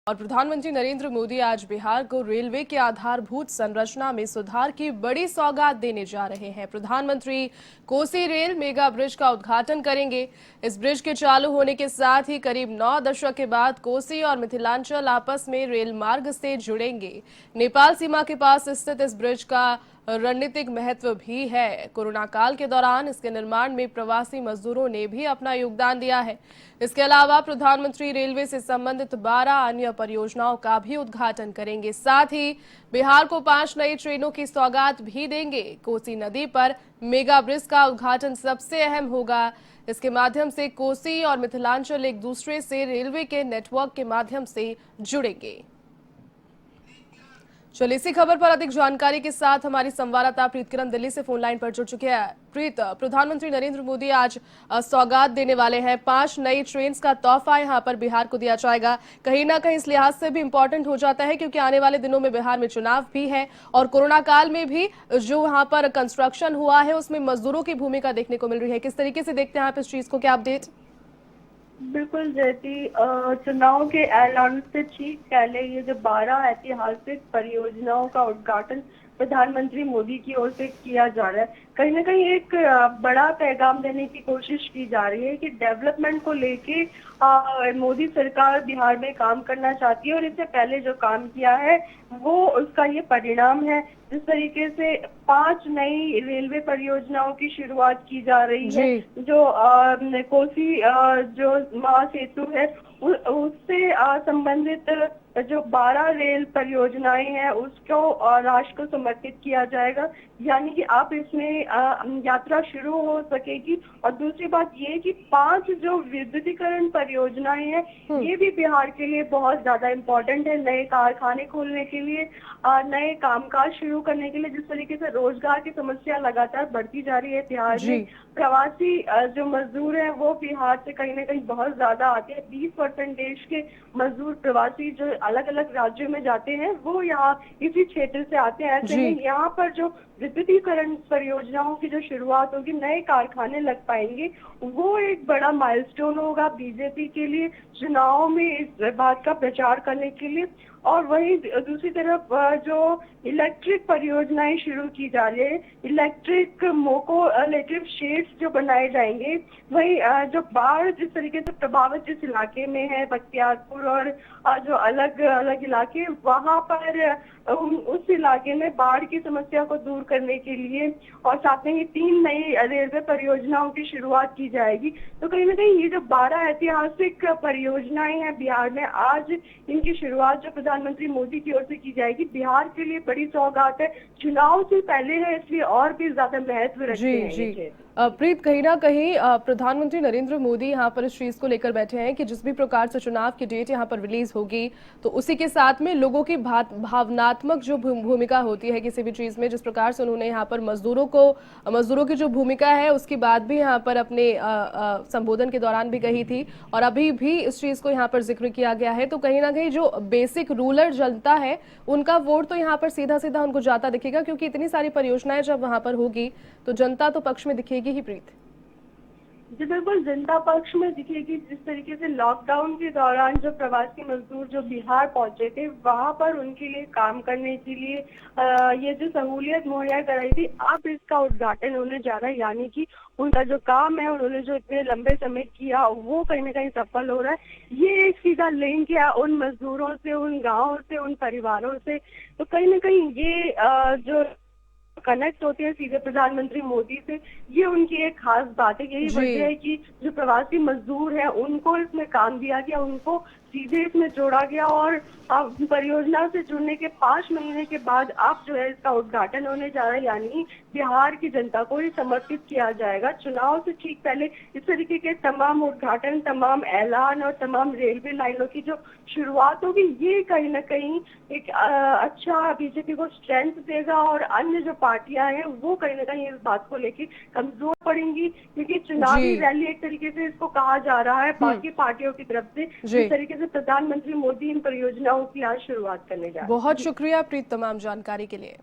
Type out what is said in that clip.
और प्रधानमंत्री नरेंद्र मोदी आज बिहार को रेलवे के आधारभूत संरचना में सुधार की बड़ी सौगात देने जा रहे हैं। प्रधानमंत्री कोसी रेल मेगा ब्रिज का उद्घाटन करेंगे। इस ब्रिज के चालू होने के साथ ही करीब 9 दशक के बाद कोसी और मिथिलांचल आपस में रेल मार्ग से जुड़ेंगे। नेपाल सीमा के पास स्थित इस ब्रिज का रणनीतिक महत्व भी है। कोरोना काल के दौरान इसके निर्माण में प्रवासी मजदूरों ने भी अपना योगदान दिया है। इसके अलावा प्रधानमंत्री रेलवे से संबंधित 12 अन्य परियोजनाओं का भी उद्घाटन करेंगे। साथ ही बिहार को 5 नई ट्रेनों की सौगात भी देंगे। कोसी नदी पर मेगा ब्रिज का उद्घाटन सबसे अहम होगा। इसके माध्यम से कोसी और मिथिलांचल एक दूसरे से रेलवे के नेटवर्क के माध्यम से जुड़ेंगे। चलिए इसी खबर पर अधिक जानकारी के साथ हमारी संवाददाता प्रीत किरण दिल्ली से फोन लाइन पर जुड़ चुके हैं। प्रीत, प्रधानमंत्री नरेंद्र मोदी आज सौगात देने वाले हैं। 5 नई ट्रेन का तोहफा यहां पर बिहार को दिया जाएगा। कहीं ना कहीं इस लिहाज से भी इंपॉर्टेंट हो जाता है क्योंकि आने वाले दिनों में बिहार में चुनाव भी है और कोरोना काल में भी जो वहां पर कंस्ट्रक्शन हुआ है उसमें मजदूरों की भूमिका देखने को मिल रही है। किस तरीके से देखते हैं आप इस चीज को, क्या अपडेट? बिल्कुल जैसी चुनाव के ऐलान से ठीक पहले ये जो 12 ऐतिहासिक परियोजनाओं का उद्घाटन प्रधानमंत्री मोदी की ओर से किया जा रहा है, कहीं ना कहीं एक बड़ा पैगाम देने की कोशिश की जा रही है कि डेवलपमेंट को लेके मोदी सरकार बिहार में काम करना चाहती है और इससे पहले जो काम किया है वो उसका ये परिणाम है। जिस तरीके से 5 नई रेलवे परियोजनाओं की शुरुआत की जा रही है, जो कोसी जो महासेतु है उससे संबंधित जो 12 रेल परियोजनाएं हैं उसको राष्ट्र को समर्पित किया जाएगा, यानी कि आप इसमें यात्रा शुरू हो सकेगी। और दूसरी बात ये कि 5 जो विद्युतीकरण परियोजनाएं हैं ये भी बिहार के लिए बहुत ज्यादा इम्पोर्टेंट है। नए कारखाने खोलने के लिए, नए कामकाज शुरू करने के लिए, जिस तरीके से रोजगार की समस्या लगातार बढ़ती जा रही है बिहार में, प्रवासी जो मजदूर हैं वो बिहार से कहीं ना कहीं बहुत ज्यादा आते हैं। 20% देश के मजदूर प्रवासी जो अलग अलग राज्यों में जाते हैं वो यहाँ इसी क्षेत्र से आते हैं। ऐसे में यहाँ पर जो विद्युतीकरण परियोजनाओं की जो शुरुआत होगी, नए कारखाने लग पाएंगे, वो एक बड़ा माइलस्टोन होगा बीजेपी के लिए चुनाव में इस बात का प्रचार करने के लिए। और वही दूसरी तरफ जो इलेक्ट्रिक परियोजनाएं शुरू की जा रही है, इलेक्ट्रिक मोको इलेक्ट्रिक शेड्स जो बनाए जाएंगे, वही जो बाढ़ जिस तरीके से प्रभावित जिस इलाके में है बख्तियारपुर और जो अलग अलग इलाके, वहां पर उस इलाके में बाढ़ की समस्या को दूर करने के लिए और साथ में ही 3 नई रेलवे परियोजनाओं की शुरुआत की जाएगी। तो कहीं ना कहीं ये जो 12 ऐतिहासिक परियोजनाएं हैं बिहार में, आज इनकी शुरुआत जो प्रधानमंत्री मोदी की ओर से की जाएगी, बिहार के लिए बड़ी सौगात है। चुनाव से पहले है इसलिए और भी ज्यादा महत्व रखते हैं। प्रीत, कहीं ना कहीं प्रधानमंत्री नरेंद्र मोदी यहाँ पर इस चीज को लेकर बैठे हैं कि जिस भी प्रकार से चुनाव की डेट यहाँ पर रिलीज होगी तो उसी के साथ में लोगों की भावनात्मक जो भूमिका होती है किसी भी चीज में, जिस प्रकार से उन्होंने यहाँ पर मजदूरों की जो भूमिका है उसकी बात भी यहाँ पर अपने संबोधन के दौरान भी कही थी और अभी भी इस चीज को यहाँ पर जिक्र किया गया है। तो कहीं ना कहीं जो बेसिक रूरल जनता है उनका वोट तो यहाँ पर सीधा सीधा उनको जाता दिखेगा, क्योंकि इतनी सारी परियोजनाएं जब वहां पर होगी तो जनता तो पक्ष में दिखेगी ही। प्रीत जी बिल्कुल, जनता पक्ष में दिखेगी। जिस तरीके से लॉकडाउन के दौरान जो प्रवासी मजदूर जो बिहार पहुंचे थे वहां पर उनके लिए काम करने के लिए ये जो सहूलियत मुहैया कराई थी, अब इसका उद्घाटन होने जा रहा है, यानी कि उनका जो काम है उन्होंने जो इतने लंबे समय किया वो कहीं ना कहीं सफल हो रहा है। ये एक सीधा लिंक है उन मजदूरों से, उन गाँव से, उन परिवारों से। तो कहीं ना कहीं ये जो कनेक्ट होते हैं सीधे प्रधानमंत्री मोदी से, ये उनकी एक खास बात है। यही वजह है कि जो प्रवासी मजदूर हैं उनको इसमें काम दिया गया, उनको सीधे इसमें जोड़ा गया और परियोजना से जुड़ने के 5 महीने के बाद अब जो है इसका उद्घाटन होने जा रहा है, यानी बिहार की जनता को ये समर्पित किया जाएगा। चुनाव से ठीक पहले इस तरीके के तमाम उद्घाटन, तमाम ऐलान और तमाम रेलवे लाइनों की जो शुरुआत होगी, ये कहीं ना कहीं एक अच्छा बीजेपी को स्ट्रेंथ देगा और अन्य जो पार्टियां हैं वो कहीं ना कहीं इस बात को लेकर कमजोर पड़ेंगी, क्योंकि चुनावी रैली एक तरीके से इसको कहा जा रहा है बाकी पार्टियों की तरफ से। इस तरीके से प्रधानमंत्री मोदी इन परियोजनाओं की आज शुरुआत करने जा रहे हैं। बहुत शुक्रिया प्रीत तमाम जानकारी के लिए।